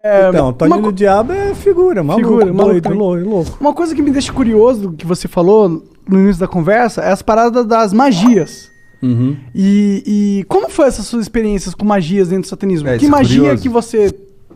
Então, Toninho do Diabo é figura, maluco, doido, louco. Uma coisa que me deixa curioso, que você falou no início da conversa, é as paradas das magias. Uhum. E como foi essas suas experiências com magias dentro do satanismo? Que isso é magia curioso. que você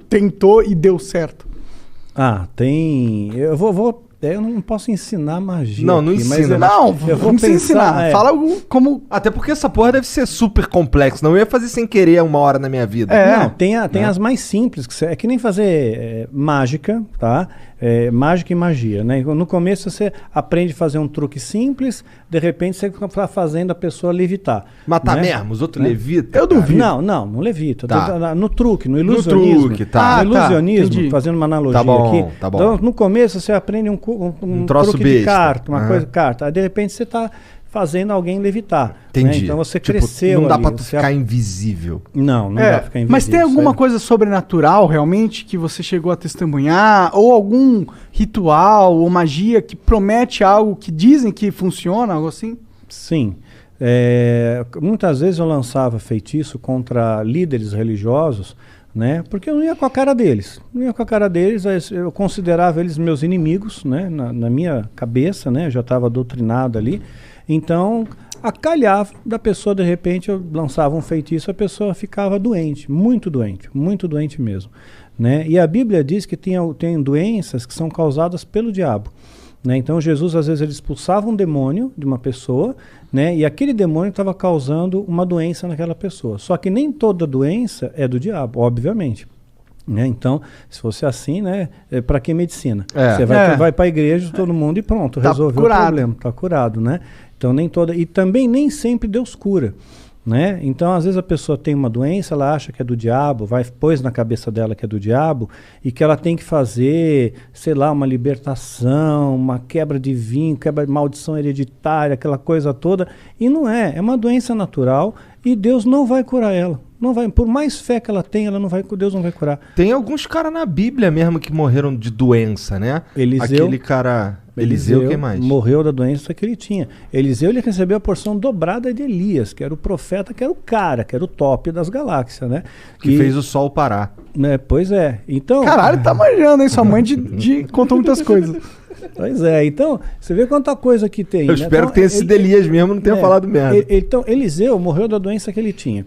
tentou e deu certo? Tem... Eu não posso ensinar magia. Não, não aqui, ensina. Mas Não, eu vou não precisa ensinar. Fala como... Até porque essa porra deve ser super complexa. Não ia fazer sem querer uma hora na minha vida. Não, tem as mais simples, é que nem fazer mágica, tá? Mágica e magia, né? No começo você aprende a fazer um truque simples, de repente você está fazendo a pessoa levitar. Matar né? mesmo, os outros levitam. Eu duvido. Não levita. Tá. No truque, no ilusionismo. No truque, tá. No ilusionismo, entendi. fazendo uma analogia Tá bom, aqui. tá bom. Então, no começo você aprende um troço truque de besta. carta, uma Aham. coisa de carta. Aí de repente você está fazendo alguém levitar. Entendi. Né? Então você Tipo, cresceu não dá ali, pra tu você ficar invisível. Não dá pra ficar invisível. Mas tem alguma coisa sobrenatural realmente que você chegou a testemunhar? Ou algum ritual ou magia que promete algo que dizem que funciona, algo assim? Sim. Muitas vezes eu lançava feitiço contra líderes religiosos, né? Porque eu não ia com a cara deles. Eu considerava eles meus inimigos, né? Na minha cabeça, né? Eu já estava doutrinado ali. Então, acalhava da pessoa, de repente, eu lançava um feitiço, a pessoa ficava doente muito doente mesmo. Né? E a Bíblia diz que tem doenças que são causadas pelo diabo. Né? Então, Jesus, às vezes, ele expulsava um demônio de uma pessoa, né? E aquele demônio estava causando uma doença naquela pessoa. Só que nem toda doença é do diabo, obviamente. Né? Então, se fosse assim, né? Para que medicina? Você vai para a igreja, todo mundo, e pronto, resolveu o problema, está curado, né? Então, nem toda... E também nem sempre Deus cura, né? Então, às vezes a pessoa tem uma doença, ela acha que é do diabo, pôs na cabeça dela que é do diabo, e que ela tem que fazer, sei lá, uma libertação, uma quebra de vinho, quebra de maldição hereditária, aquela coisa toda. E não é uma doença natural, e Deus não vai curar ela. Não vai, por mais fé que ela tenha, Deus não vai curar. Tem alguns caras na Bíblia mesmo que morreram de doença, né? Eliseu, aquele cara... Eliseu, quem mais? Morreu da doença que ele tinha. Eliseu, ele recebeu a porção dobrada de Elias, que era o profeta, que era o cara, que era o top das galáxias, né? Que fez o sol parar. Né, pois é. Então... Caralho, tá manjando, hein? Sua mãe contou muitas coisas. Pois é. Então, você vê quanta coisa que tem. Eu espero que tenha sido Elias mesmo, não tenha falado merda. Então, Eliseu morreu da doença que ele tinha.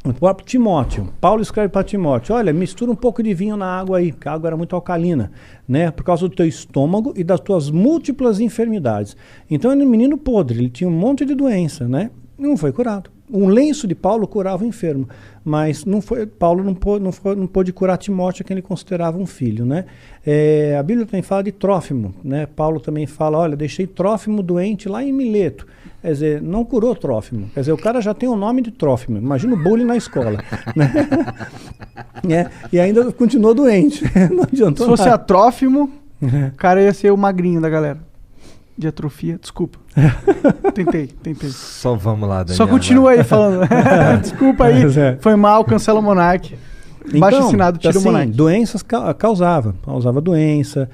O próprio Timóteo, Paulo escreve para Timóteo, olha, mistura um pouco de vinho na água aí, porque a água era muito alcalina, né, por causa do teu estômago e das tuas múltiplas enfermidades. Então ele era um menino podre, ele tinha um monte de doença, né, não foi curado. Um lenço de Paulo curava o enfermo, mas Paulo não pôde curar Timóteo, que ele considerava um filho, né. A Bíblia também fala de Trófimo, né, Paulo também fala, olha, deixei Trófimo doente lá em Mileto. Quer dizer, não curou Trófimo. Quer dizer, o cara já tem o nome de Trófimo. Imagina o bullying na escola. Né? E ainda continuou doente. Não adiantou Se fosse nada. a Trófimo, o cara ia ser o magrinho da galera. De atrofia, desculpa. Tentei. Só vamos lá, Daniel. Só continua aí falando. Desculpa aí, foi mal, cancela o Monark. Baixo assinado, tira o Monark. Doenças causava doença,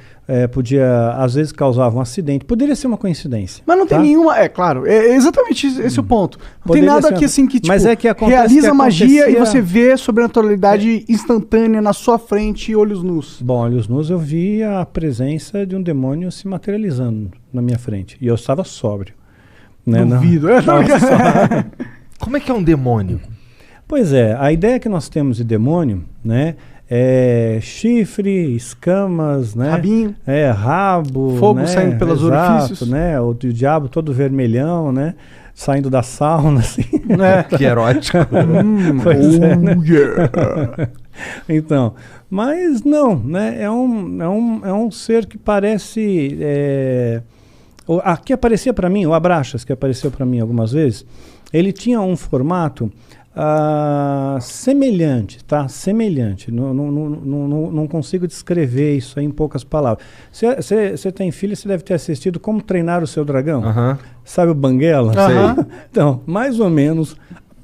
às vezes causava um acidente, poderia ser uma coincidência. Mas não tem nenhuma, claro, é exatamente esse o ponto. Não tem nada aqui assim que, tipo, mas é que realiza magia e você vê sobrenaturalidade instantânea na sua frente e olhos nus. Bom, olhos nus eu vi a presença de um demônio se materializando na minha frente, e eu estava sóbrio. Né? Duvido. Como é que é um demônio? Pois é, a ideia que nós temos de demônio, né, é chifre, escamas, né, rabinho, rabo, fogo, né, saindo pelos orifícios, né, o diabo todo vermelhão, né, saindo da sauna, assim. Que erótico. Pois é, né? Então, mas não, né, é um ser que parece, que aparecia para mim, o Abraxas, que apareceu para mim algumas vezes, ele tinha um formato semelhante, tá? Semelhante. Não consigo descrever isso aí em poucas palavras. Você tem filho, você deve ter assistido Como Treinar o Seu Dragão. Sabe o Banguela? Então, mais ou menos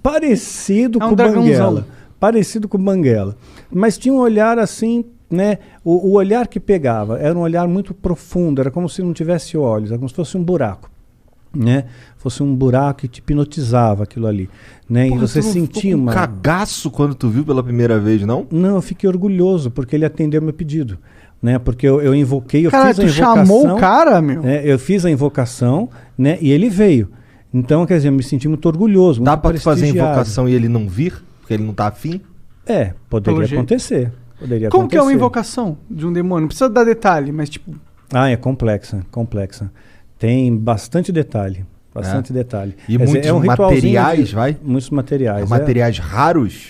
parecido com o Banguela. Parecido com o Banguela. Mas tinha um olhar assim, né? O olhar que pegava era um olhar muito profundo, era como se não tivesse olhos, era como se fosse um buraco. né? Fosse um buraco que te hipnotizava aquilo ali, né? Porra, e você tu não ficou sentia com uma... cagaço quando tu viu pela primeira vez, não? Não, eu fiquei orgulhoso, porque ele atendeu meu pedido, né? Porque eu invoquei, eu Cara, fiz a tu invocação... chamou o cara, meu? Eu fiz a invocação, né? E ele veio. Então, quer dizer, eu me senti muito orgulhoso, Dá muito pra tu fazer a prestigiado. invocação e ele não vir? Porque ele não tá afim? Poderia Pelo jeito. acontecer. Poderia Como que é uma acontecer. invocação de um demônio? Não precisa dar detalhe, mas tipo... É complexa. Tem bastante detalhe. Detalhe. E Quer dizer, muitos um ritualzinho materiais, vai? Muitos materiais. Materiais raros?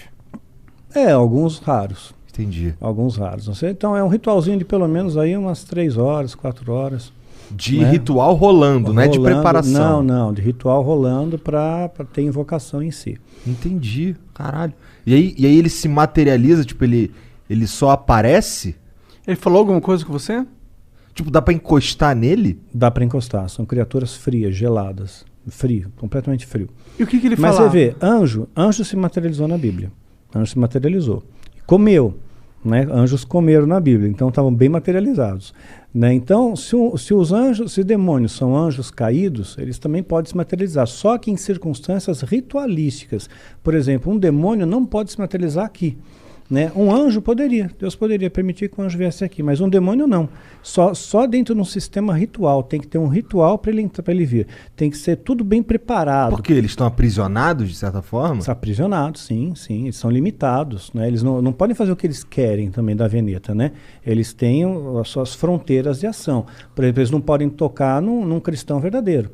Alguns raros. Entendi. Alguns raros. Então é um ritualzinho de pelo menos aí umas 3 horas, 4 horas. De né? ritual rolando, não é de preparação. Não, de ritual rolando para ter invocação em si. Entendi, caralho. E aí ele se materializa, tipo, ele só aparece? Ele falou alguma coisa com você? Tipo, dá pra encostar nele? Dá para encostar, são criaturas frias, geladas. Frio, completamente frio. E o que ele Mas falava? você vê, anjo se materializou na Bíblia. Anjo se materializou. Comeu. Né? Anjos comeram na Bíblia, então estavam bem materializados. Né? Então, se demônios são anjos caídos, eles também podem se materializar, só que em circunstâncias ritualísticas. Por exemplo, um demônio não pode se materializar aqui. Né? Um anjo poderia, Deus poderia permitir que o anjo viesse aqui, mas um demônio não. Só dentro de um sistema ritual, tem que ter um ritual para ele vir. Tem que ser tudo bem preparado. Porque eles estão aprisionados, de certa forma? Estão aprisionados, sim, eles são limitados. Né? Eles não podem fazer o que eles querem também da Veneta. Né? Eles têm as suas fronteiras de ação. Por exemplo, eles não podem tocar num cristão verdadeiro.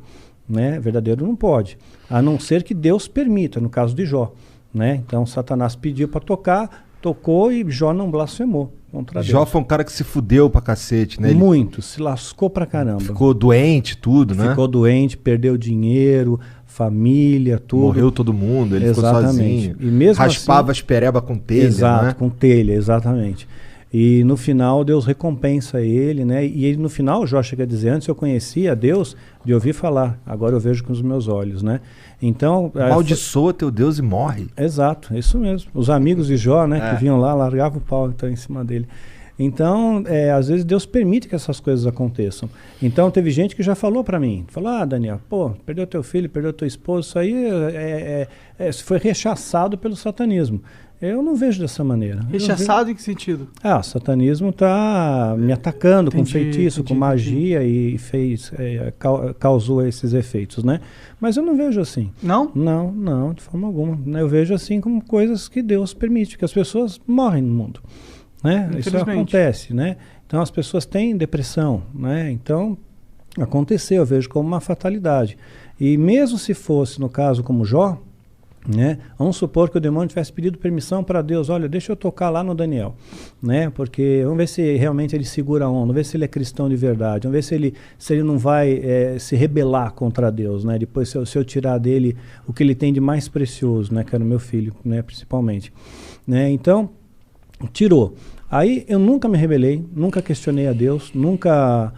Né? Verdadeiro não pode, a não ser que Deus permita, no caso de Jó. Né? Então, Satanás pediu para tocar, tocou e Jó não blasfemou contra Deus. Jó foi um cara que se fudeu pra cacete, né? Muito, se lascou pra caramba. Ficou doente, tudo, né? Ficou doente, perdeu dinheiro, família, tudo. Morreu todo mundo, ele Exatamente. ficou sozinho. E mesmo raspava assim, as pereba com telha, exato, né? com telha, exatamente. E no final Deus recompensa ele, né? E ele, no final, Jó chega a dizer, antes eu conhecia Deus de ouvir falar, agora eu vejo com os meus olhos, né? Então... Amaldiçoa teu Deus e morre. Exato, isso mesmo. Os amigos de Jó, né, que vinham lá, largavam o pau que tá em cima dele. Então, às vezes Deus permite que essas coisas aconteçam. Então, teve gente que já falou para mim, falou, Daniel, perdeu teu filho, perdeu teu esposo, isso aí foi rechaçado pelo satanismo. Eu não vejo dessa maneira. Rechaçado em que sentido? O satanismo está me atacando com feitiço, com magia e causou esses efeitos, né? Mas eu não vejo assim. Não? Não, de forma alguma. Eu vejo assim como coisas que Deus permite, que as pessoas morrem no mundo. Né? Isso acontece, né? Então as pessoas têm depressão, né? Então aconteceu, eu vejo como uma fatalidade. E mesmo se fosse, no caso como Jó, né? Vamos supor que o demônio tivesse pedido permissão para Deus, olha, deixa eu tocar lá no Daniel, né? Porque vamos ver se realmente ele segura a onda, vamos ver se ele é cristão de verdade, vamos ver se ele não vai se rebelar contra Deus, né? Depois se eu tirar dele o que ele tem de mais precioso, né? Que era o meu filho, né? Principalmente, né? Então tirou. Aí eu nunca me rebelei, nunca questionei a Deus, nunca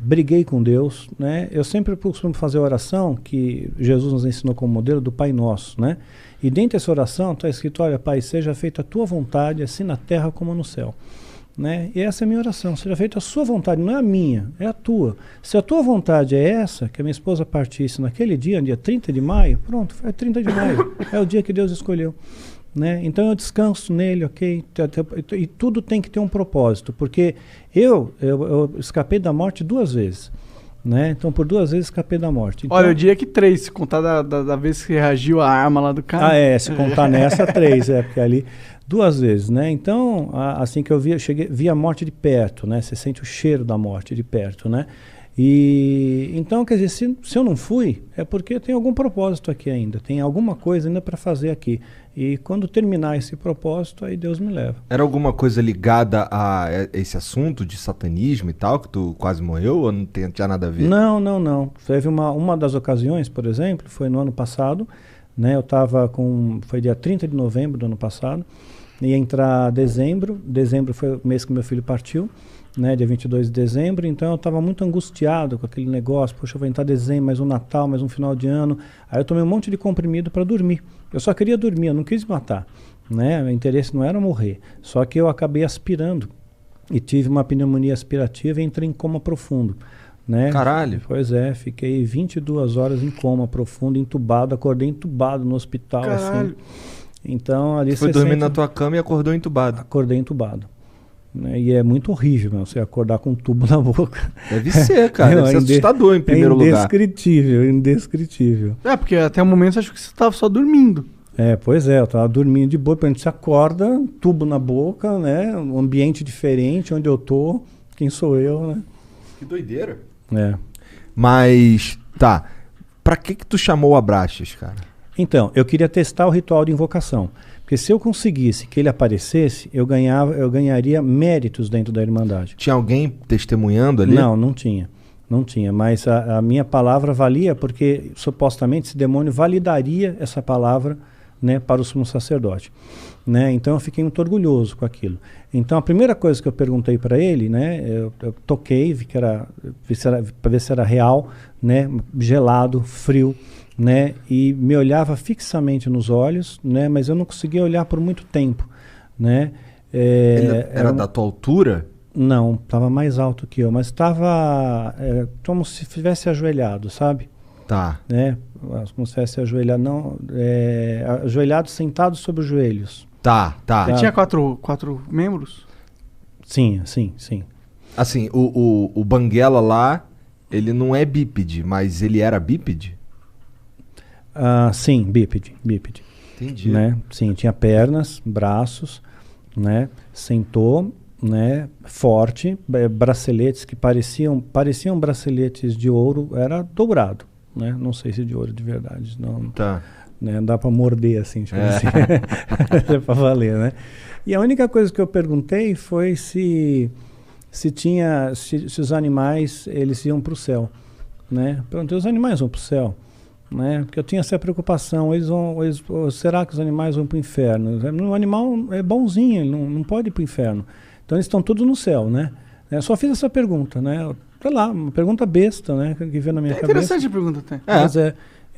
briguei com Deus, né? Eu sempre costumo fazer a oração que Jesus nos ensinou como modelo do Pai Nosso, né? E dentro dessa oração está escrito, olha, Pai, seja feita a tua vontade, assim na terra como no céu. Né? E essa é a minha oração, seja feita a sua vontade, não é a minha, é a tua. Se a tua vontade é essa, que a minha esposa partisse naquele dia 30 de maio, pronto, foi 30 de maio, é o dia que Deus escolheu. Né? Então eu descanso nele, ok? E tudo tem que ter um propósito, porque eu escapei da morte 2 vezes. Né? Então por 2 vezes escapei da morte. Então, olha, eu diria que 3, se contar da vez que reagiu a arma lá do cara. Se contar nessa 3, porque ali 2 vezes, né? Então, assim que eu vi a morte de perto, né? Você sente o cheiro da morte de perto, né? E então, quer dizer, se eu não fui, é porque tem algum propósito aqui ainda, tem alguma coisa ainda para fazer aqui. E quando terminar esse propósito, aí Deus me leva. Era alguma coisa ligada a esse assunto de satanismo e tal, que tu quase morreu, ou não tinha nada a ver? Não. Teve uma das ocasiões, por exemplo, foi no ano passado, né? Eu estava foi dia 30 de novembro do ano passado, ia entrar dezembro foi o mês que meu filho partiu, né, dia 22 de dezembro, então eu estava muito angustiado com aquele negócio, poxa, eu vou entrar dezembro, mais um Natal, mais um final de ano, aí eu tomei um monte de comprimido para dormir, eu só queria dormir, eu não quis matar, né, meu interesse não era morrer, só que eu acabei aspirando, e tive uma pneumonia aspirativa e entrei em coma profundo, né? Caralho. Pois é, fiquei 22 horas em coma profundo, entubado, acordei entubado no hospital, Caralho. assim. Então, ali Você foi você dormir sente- na tua cama e acordou entubado. Acordei entubado. Né? E é muito horrível, meu, você acordar com um tubo na boca. Deve ser, cara. Deve ser assustador em primeiro lugar. Indescritível, indescritível. Porque até o momento eu acho que você tava só dormindo. Pois é, eu tava dormindo de boa, quando você acorda, tubo na boca, né? Um ambiente diferente, onde eu tô, quem sou eu, né? Que doideira. É. Mas, tá. Pra que tu chamou o Abraxas, cara? Então, eu queria testar o ritual de invocação. Porque se eu conseguisse que ele aparecesse, eu ganharia méritos dentro da Irmandade. Tinha alguém testemunhando ali? Não tinha. Não tinha, mas a minha palavra valia porque supostamente esse demônio validaria essa palavra, né, para o sumo sacerdote. Né? Então eu fiquei muito orgulhoso com aquilo. Então a primeira coisa que eu perguntei para ele, né, eu toquei, para ver se era real, né, gelado, frio, né, e me olhava fixamente nos olhos, né, mas eu não conseguia olhar por muito tempo, né. Ele era da tua altura? Não, estava mais alto que eu, mas estava como se estivesse ajoelhado, sabe? Tá. Né? Como se estivesse ajoelhado, não, ajoelhado, sentado sobre os joelhos. Tá. Ele tinha quatro membros? Sim. Assim, o Banguela lá, ele não é bípede, mas ele era bípede? Sim, bípede. Entendi. Né? Sim, tinha pernas, braços, né? Sentou, né? Forte, braceletes que pareciam braceletes de ouro, era dobrado, né? Não sei se de ouro de verdade, não. Tá. Né? Dá para morder assim, tipo assim. É para valer, né? E a única coisa que eu perguntei foi se os animais eles iam para o céu, né? Perguntei, os animais vão para o céu, né? Porque eu tinha essa preocupação, será que os animais vão para o inferno? O animal é bonzinho, ele não pode ir para o inferno. Então eles estão todos no céu, né? Eu só fiz essa pergunta, né? Sei lá, uma pergunta besta, né? Que veio na minha cabeça. Interessante a pergunta até.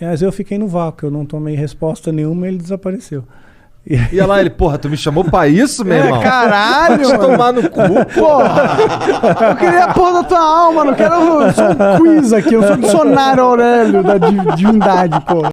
Mas eu fiquei no vácuo, eu não tomei resposta nenhuma e ele desapareceu. E olha lá, ele, porra, tu me chamou pra isso, meu irmão? Caralho! Deixa eu tomar no cu, Porra! Eu queria a porra da tua alma, não quero só um quiz aqui, eu sou o dicionário Aurélio da divindade, porra.